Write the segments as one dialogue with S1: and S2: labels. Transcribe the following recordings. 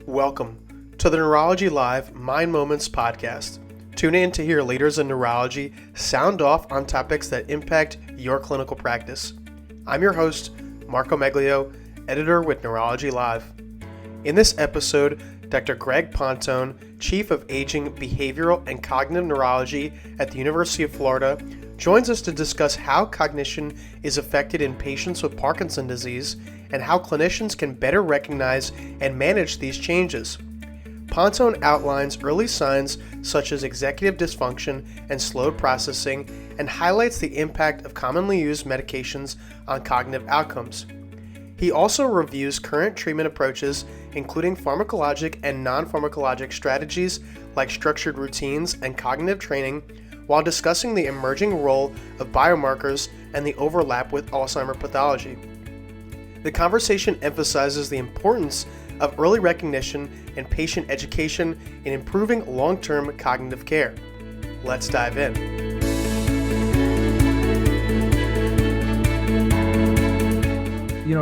S1: Welcome to the Neurology Live Mind Moments podcast. Tune in to hear leaders in neurology sound off on topics that impact your clinical practice. I'm your host, Marco Meglio, editor with Neurology Live. In this episode, Dr. Greg Pontone, Chief of Aging, Behavioral, and Cognitive Neurology at the University of Florida, joins us to discuss how cognition is affected in patients with Parkinson's disease and how clinicians can better recognize and manage these changes. Pontone outlines early signs such as executive dysfunction and slowed processing and highlights the impact of commonly used medications on cognitive outcomes. He also reviews current treatment approaches, including pharmacologic and non-pharmacologic strategies like structured routines and cognitive training, while discussing the emerging role of biomarkers and the overlap with Alzheimer pathology. The conversation emphasizes the importance of early recognition and patient education in improving long-term cognitive care. Let's dive in.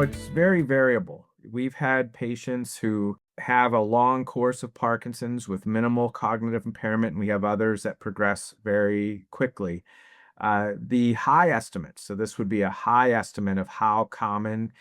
S2: It's very variable. We've had patients who have a long course of Parkinson's with minimal cognitive impairment, and we have others that progress very quickly. The high estimates, so this would be a high estimate of how common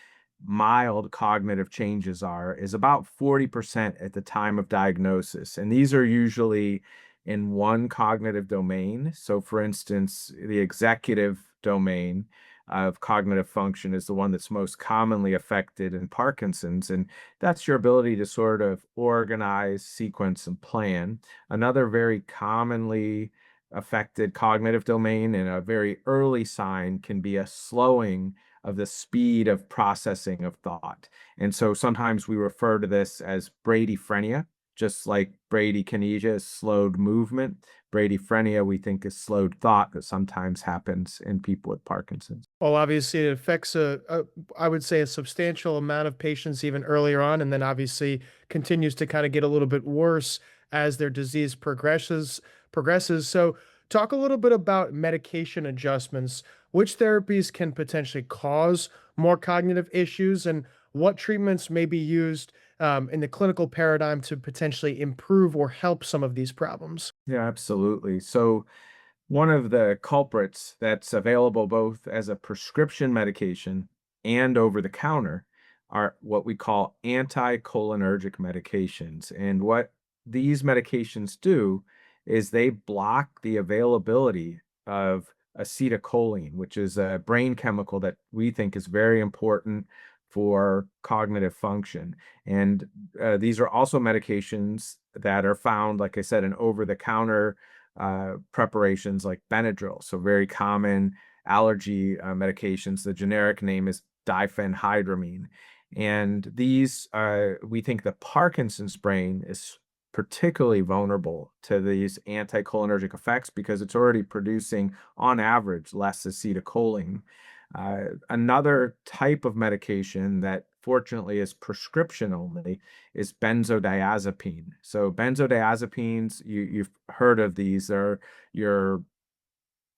S2: mild cognitive changes are, is about 40% at the time of diagnosis. And these are usually in one cognitive domain. So for instance, the executive domain of cognitive function is the one that's most commonly affected in Parkinson's. And that's your ability to sort of organize, sequence, and plan. Another very commonly affected cognitive domain and a very early sign can be a slowing of the speed of processing of thought. And so sometimes we refer to this as bradiphrenia, just like bradykinesia is slowed movement. Bradiphrenia, we think, is slowed thought that sometimes happens in people with Parkinson's.
S1: Well, obviously, it affects I would say, a substantial amount of patients even earlier on, and then obviously continues to kind of get a little bit worse as their disease progresses. So, talk a little bit about medication adjustments. Which therapies can potentially cause more cognitive issues, and what treatments may be used in the clinical paradigm to potentially improve or help some of these problems?
S2: Yeah, absolutely. So one of the culprits that's available both as a prescription medication and over the counter are what we call anticholinergic medications. And what these medications do is they block the availability of acetylcholine, which is a brain chemical that we think is very important for cognitive function. And these are also medications that are found, like I said, in over-the-counter preparations like Benadryl, so very common allergy medications. The generic name is diphenhydramine. And these, we think the Parkinson's brain is particularly vulnerable to these anticholinergic effects because it's already producing, on average, less acetylcholine. Another type of medication that fortunately is prescription only is benzodiazepine. So benzodiazepines, you've heard of these. They're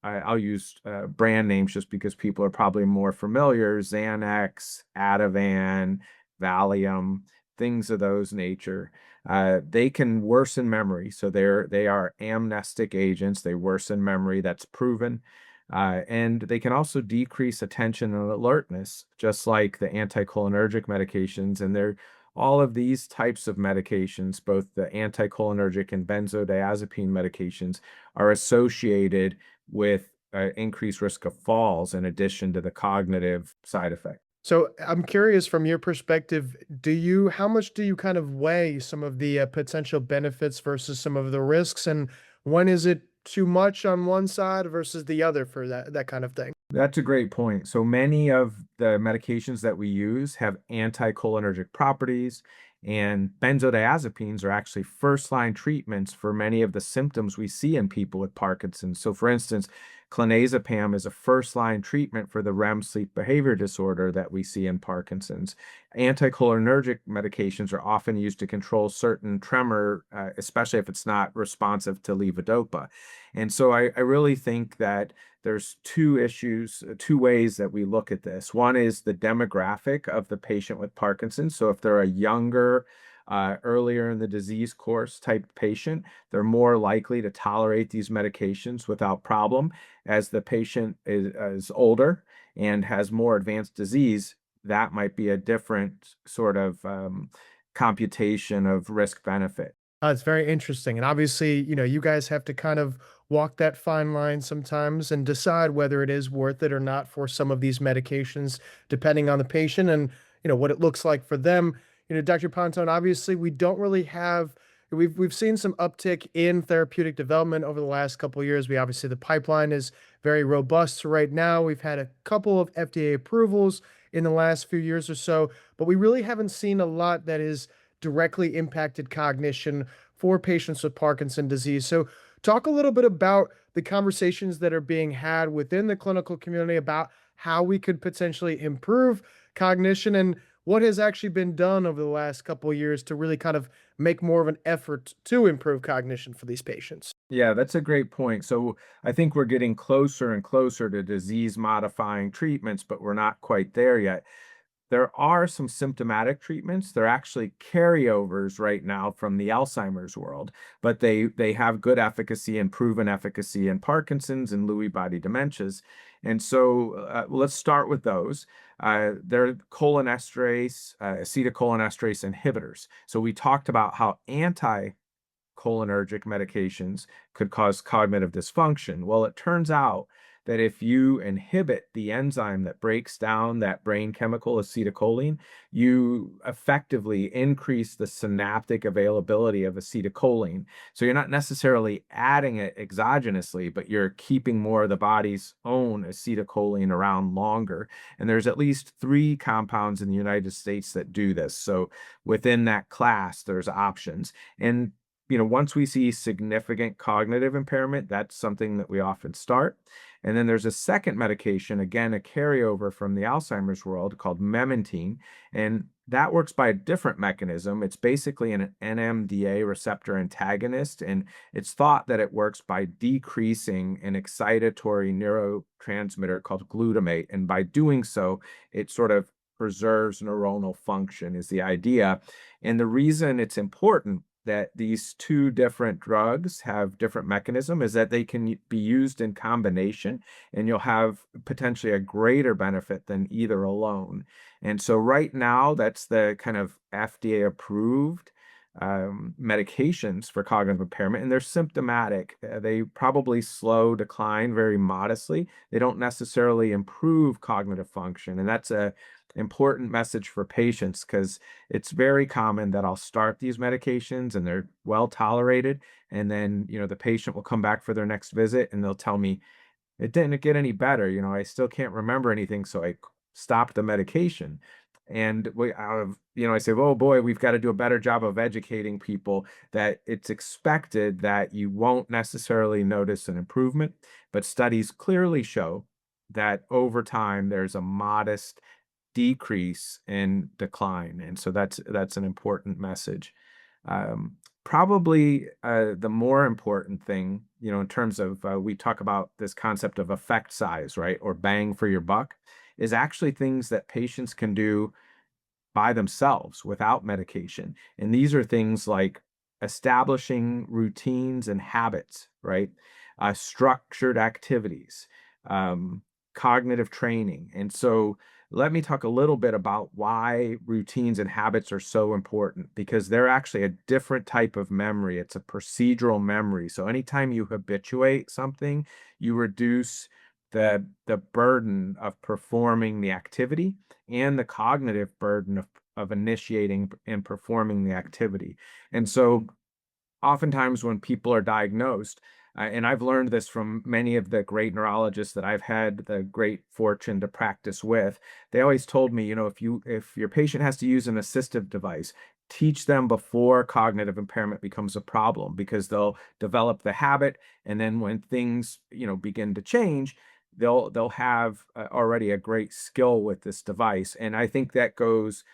S2: I'll use brand names just because people are probably more familiar. Xanax, Ativan, Valium, things of those nature. They can worsen memory. So they are amnestic agents. They worsen memory. That's proven. And they can also decrease attention and alertness, just like the anticholinergic medications. And they're all of these types of medications, both the anticholinergic and benzodiazepine medications, are associated with increased risk of falls in addition to the cognitive side effect.
S1: So I'm curious from your perspective, how much do you kind of weigh some of the potential benefits versus some of the risks, and when is it too much on one side versus the other for that kind of thing?
S2: That's a great point. So many of the medications that we use have anticholinergic properties, and benzodiazepines are actually first-line treatments for many of the symptoms we see in people with Parkinson's. So for instance, clonazepam is a first-line treatment for the REM sleep behavior disorder that we see in Parkinson's. Anticholinergic medications are often used to control certain tremor, especially if it's not responsive to levodopa. And so I really think that there's two ways that we look at this. One is the demographic of the patient with Parkinson's. So if they're a younger earlier in the disease course type patient, they're more likely to tolerate these medications without problem. As the patient is older and has more advanced disease, that might be a different sort of computation of risk benefit.
S1: It's very interesting. And obviously, you guys have to kind of walk that fine line sometimes and decide whether it is worth it or not for some of these medications, depending on the patient and, what it looks like for them. Dr. Pontone, obviously we don't really have we've seen some uptick in therapeutic development over the last couple of years. We obviously the pipeline is very robust right now. We've had a couple of FDA approvals in the last few years or so, but we really haven't seen a lot that is directly impacted cognition for patients with Parkinson disease. So, talk a little bit about the conversations that are being had within the clinical community about how we could potentially improve cognition and what has actually been done over the last couple of years to really kind of make more of an effort to improve cognition for these patients.
S2: Yeah, that's a great point. So I think we're getting closer and closer to disease modifying treatments, but we're not quite there yet. There are some symptomatic treatments. They're actually carryovers right now from the Alzheimer's world, but they have good efficacy and proven efficacy in Parkinson's and Lewy body dementias. And so let's start with those. They're acetylcholinesterase inhibitors. So we talked about how cholinergic medications could cause cognitive dysfunction. Well, it turns out that if you inhibit the enzyme that breaks down that brain chemical acetylcholine, you effectively increase the synaptic availability of acetylcholine. So you're not necessarily adding it exogenously, but you're keeping more of the body's own acetylcholine around longer. And there's at least 3 compounds in the United States that do this. So within that class, there's options. And once we see significant cognitive impairment, that's something that we often start. And then there's a second medication, again, a carryover from the Alzheimer's world called memantine. And that works by a different mechanism. It's basically an NMDA receptor antagonist. And it's thought that it works by decreasing an excitatory neurotransmitter called glutamate. And by doing so, it sort of preserves neuronal function, is the idea. And the reason it's important that these 2 different drugs have different mechanism is that they can be used in combination, and you'll have potentially a greater benefit than either alone. And so right now, that's the kind of FDA approved medications for cognitive impairment, and they're symptomatic. They probably slow decline very modestly. They don't necessarily improve cognitive function, and that's a important message for patients because it's very common that I'll start these medications and they're well tolerated, and then the patient will come back for their next visit and they'll tell me it didn't get any better. I still can't remember anything, so I stopped the medication. And I say, oh boy, we've got to do a better job of educating people that it's expected that you won't necessarily notice an improvement, but studies clearly show that over time there's a modest decrease in decline. And so that's an important message. Probably the more important thing, in terms of we talk about this concept of effect size, right, or bang for your buck, is actually things that patients can do by themselves without medication. And these are things like establishing routines and habits, right? Structured activities, cognitive training. And so let me talk a little bit about why routines and habits are so important, because they're actually a different type of memory. It's a procedural memory. So anytime you habituate something, you reduce the burden of performing the activity and the cognitive burden of initiating and performing the activity. And so oftentimes when people are diagnosed, and I've learned this from many of the great neurologists that I've had the great fortune to practice with, they always told me, if your patient has to use an assistive device, teach them before cognitive impairment becomes a problem, because they'll develop the habit, and then when things, begin to change, they'll have already a great skill with this device. And I think that goes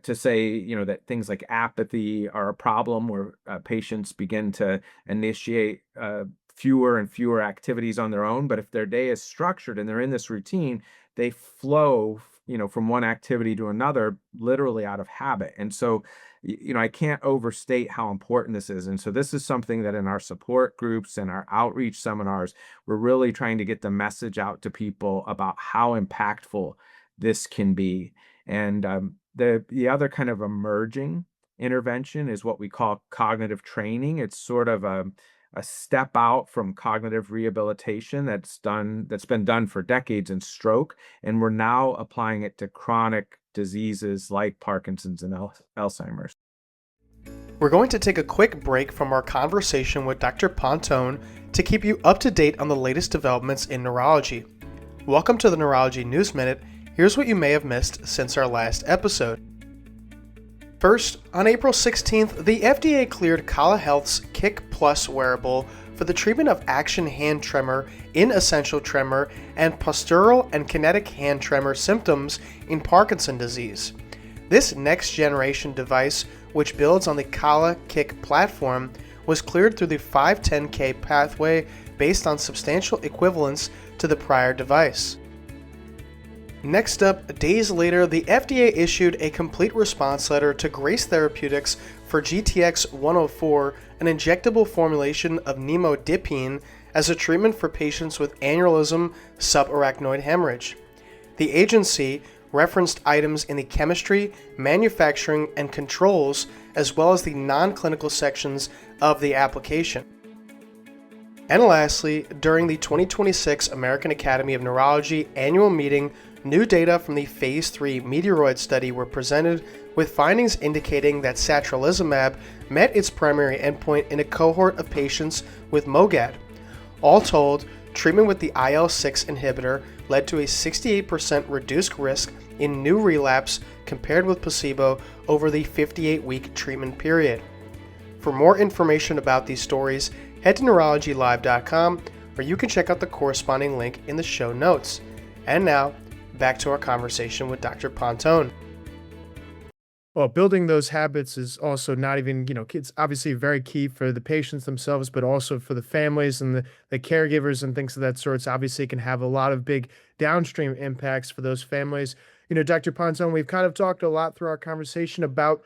S2: to say, that things like apathy are a problem, where patients begin to initiate fewer and fewer activities on their own. But if their day is structured and they're in this routine, they flow from one activity to another, literally out of habit. And so, I can't overstate how important this is. And so this is something that in our support groups and our outreach seminars, we're really trying to get the message out to people about how impactful this can be. And the other kind of emerging intervention is what we call cognitive training. It's sort of a step out from cognitive rehabilitation that's been done for decades in stroke, and we're now applying it to chronic diseases like Parkinson's and Alzheimer's.
S1: We're going to take a quick break from our conversation with Dr. Pontone to keep you up to date on the latest developments in neurology. Welcome to the Neurology News Minute. Here's what you may have missed since our last episode. First, on April 16th, the FDA cleared Kala Health's Kick Plus wearable for the treatment of action hand tremor, inessential tremor, and postural and kinetic hand tremor symptoms in Parkinson's disease. This next-generation device, which builds on the Kala Kick platform, was cleared through the 510(k) pathway based on substantial equivalence to the prior device. Next up, days later, the FDA issued a complete response letter to Grace Therapeutics for GTX-104, an injectable formulation of nimodipine as a treatment for patients with aneurysm subarachnoid hemorrhage. The agency referenced items in the chemistry, manufacturing, and controls, as well as the non-clinical sections of the application. And lastly, during the 2026 American Academy of Neurology annual meeting, new data from the Phase 3 Meteoroid study were presented, with findings indicating that satralizumab met its primary endpoint in a cohort of patients with MOGAD. All told, treatment with the IL-6 inhibitor led to a 68% reduced risk in new relapse compared with placebo over the 58-week treatment period. For more information about these stories, head to neurologylive.com, or you can check out the corresponding link in the show notes. And now, back to our conversation with Dr. Pontone. Well, building those habits is also not even, it's obviously very key for the patients themselves, but also for the families and the caregivers and things of that sort. So obviously it can have a lot of big downstream impacts for those families. Dr. Pontone, we've kind of talked a lot through our conversation about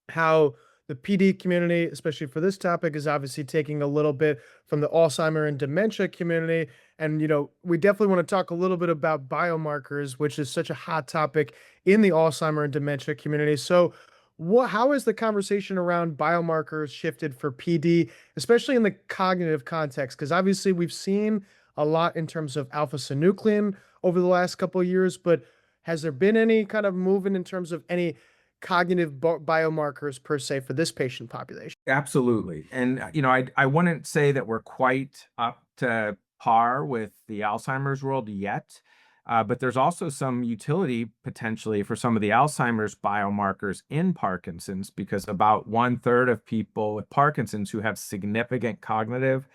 S1: how the PD community, especially for this topic, is obviously taking a little bit from the Alzheimer and dementia community. And, we definitely want to talk a little bit about biomarkers, which is such a hot topic in the Alzheimer and dementia community. So how has the conversation around biomarkers shifted for PD, especially in the cognitive context? Because obviously we've seen a lot in terms of alpha-synuclein over the last couple of years, but has there been any kind of movement in terms of any cognitive biomarkers per se for this patient population?
S2: Absolutely. And, I wouldn't say that we're quite up to par with the Alzheimer's world yet, but there's also some utility potentially for some of the Alzheimer's biomarkers in Parkinson's, because about 1/3 of people with Parkinson's who have significant cognitive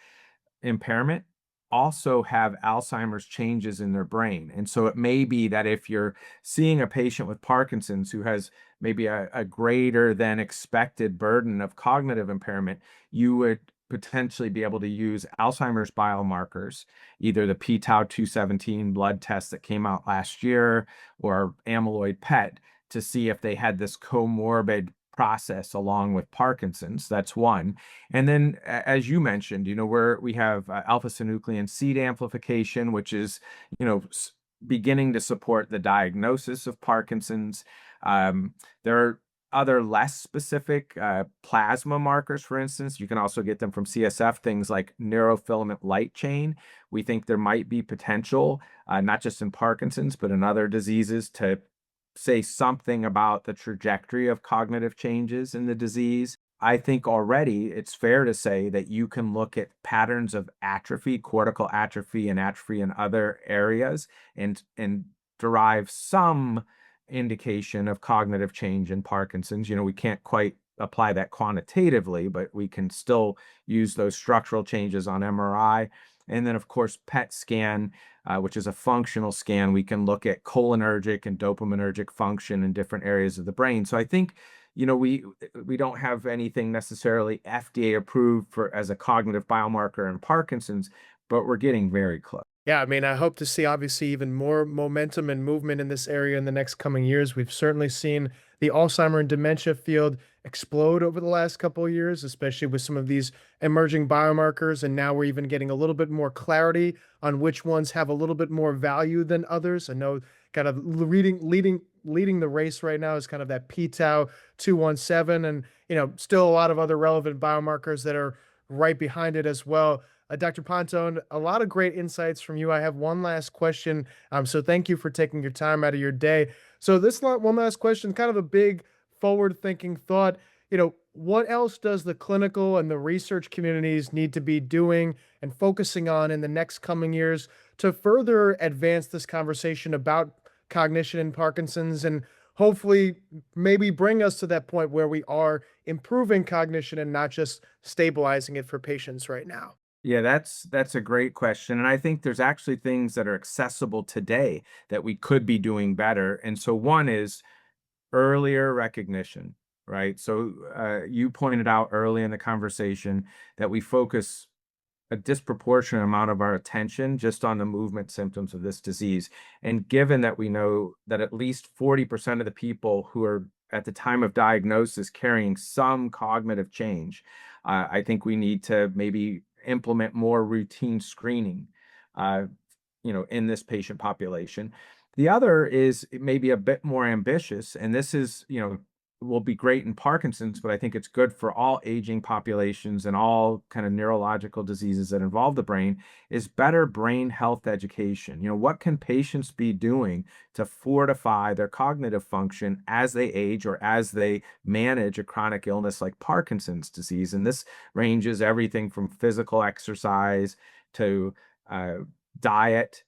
S2: impairment also have Alzheimer's changes in their brain. And so it may be that if you're seeing a patient with Parkinson's who has maybe a greater than expected burden of cognitive impairment, you would potentially be able to use Alzheimer's biomarkers, either the p-tau217 blood test that came out last year or amyloid PET, to see if they had this comorbid process along with Parkinson's. That's one. And then, as you mentioned, we have alpha-synuclein seed amplification, which is, beginning to support the diagnosis of Parkinson's. There are other less specific plasma markers, for instance. You can also get them from CSF, things like neurofilament light chain. We think there might be potential, not just in Parkinson's, but in other diseases, to say something about the trajectory of cognitive changes in the disease. I think already it's fair to say that you can look at patterns of atrophy, cortical atrophy, and atrophy in other areas, and derive some indication of cognitive change in Parkinson's. We can't quite apply that quantitatively, but we can still use those structural changes on MRI. And then, of course, PET scan, which is a functional scan. We can look at cholinergic and dopaminergic function in different areas of the brain. So I think, we don't have anything necessarily FDA approved for as a cognitive biomarker in Parkinson's, but we're getting very close.
S1: Yeah, I mean, I hope to see obviously even more momentum and movement in this area in the next coming years. We've certainly seen the Alzheimer and dementia field explode over the last couple of years, especially with some of these emerging biomarkers. And now we're even getting a little bit more clarity on which ones have a little bit more value than others. I know kind of leading the race right now is kind of that p-tau 217, and still a lot of other relevant biomarkers that are right behind it as well. Dr. Pontone, a lot of great insights from you. I have one last question. So thank you for taking your time out of your day. So one last question, kind of a big forward-thinking thought. What else does the clinical and the research communities need to be doing and focusing on in the next coming years to further advance this conversation about cognition and Parkinson's, and hopefully maybe bring us to that point where we are improving cognition and not just stabilizing it for patients right now?
S2: Yeah, that's a great question. And I think there's actually things that are accessible today that we could be doing better. And so one is earlier recognition, right? So you pointed out early in the conversation that we focus a disproportionate amount of our attention just on the movement symptoms of this disease. And given that we know that at least 40% of the people who are at the time of diagnosis carrying some cognitive change, I think we need to maybe implement more routine screening, uh, in this patient population. The other is maybe a bit more ambitious, and this is, will be great in Parkinson's, but I think it's good for all aging populations and all kind of neurological diseases that involve the brain, is better brain health education. What can patients be doing to fortify their cognitive function as they age or as they manage a chronic illness like Parkinson's disease? And this ranges everything from physical exercise to diet,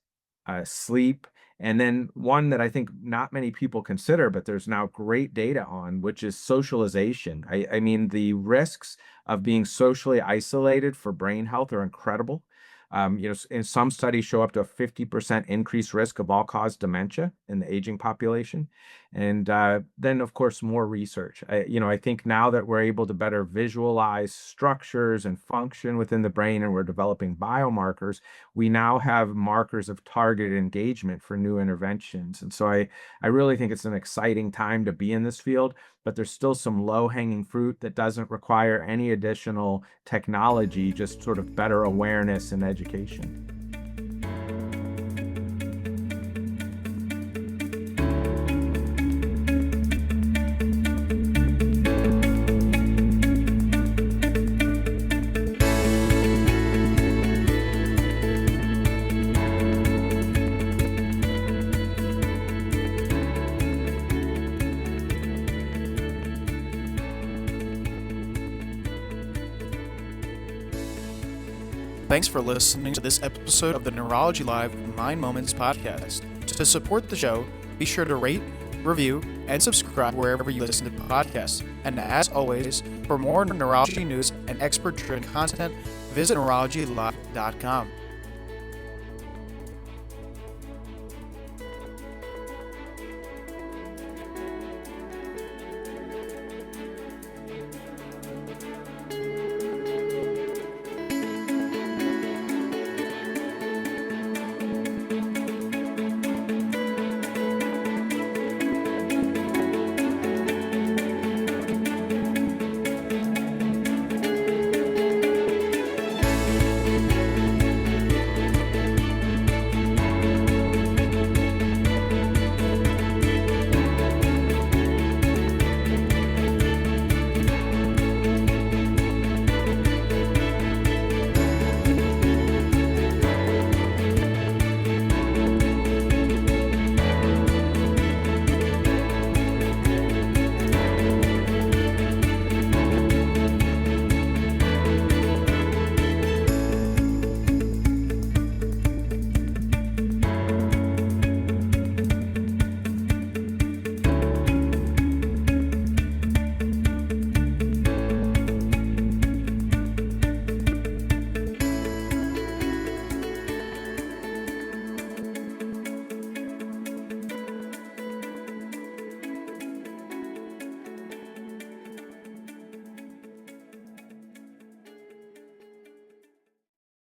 S2: sleep, and then one that I think not many people consider, but there's now great data on, which is socialization. I mean, the risks of being socially isolated for brain health are incredible. In some studies show up to a 50% increased risk of all-cause dementia in the aging population. And then, of course, more research. I think now that we're able to better visualize structures and function within the brain, and we're developing biomarkers, we now have markers of targeted engagement for new interventions. And so I really think it's an exciting time to be in this field, but there's still some low-hanging fruit that doesn't require any additional technology, just sort of better awareness and education.
S1: Thanks for listening to this episode of the Neurology Live Mind Moments podcast. To support the show, be sure to rate, review, and subscribe wherever you listen to podcasts. And as always, for more neurology news and expert-driven content, visit neurologylive.com.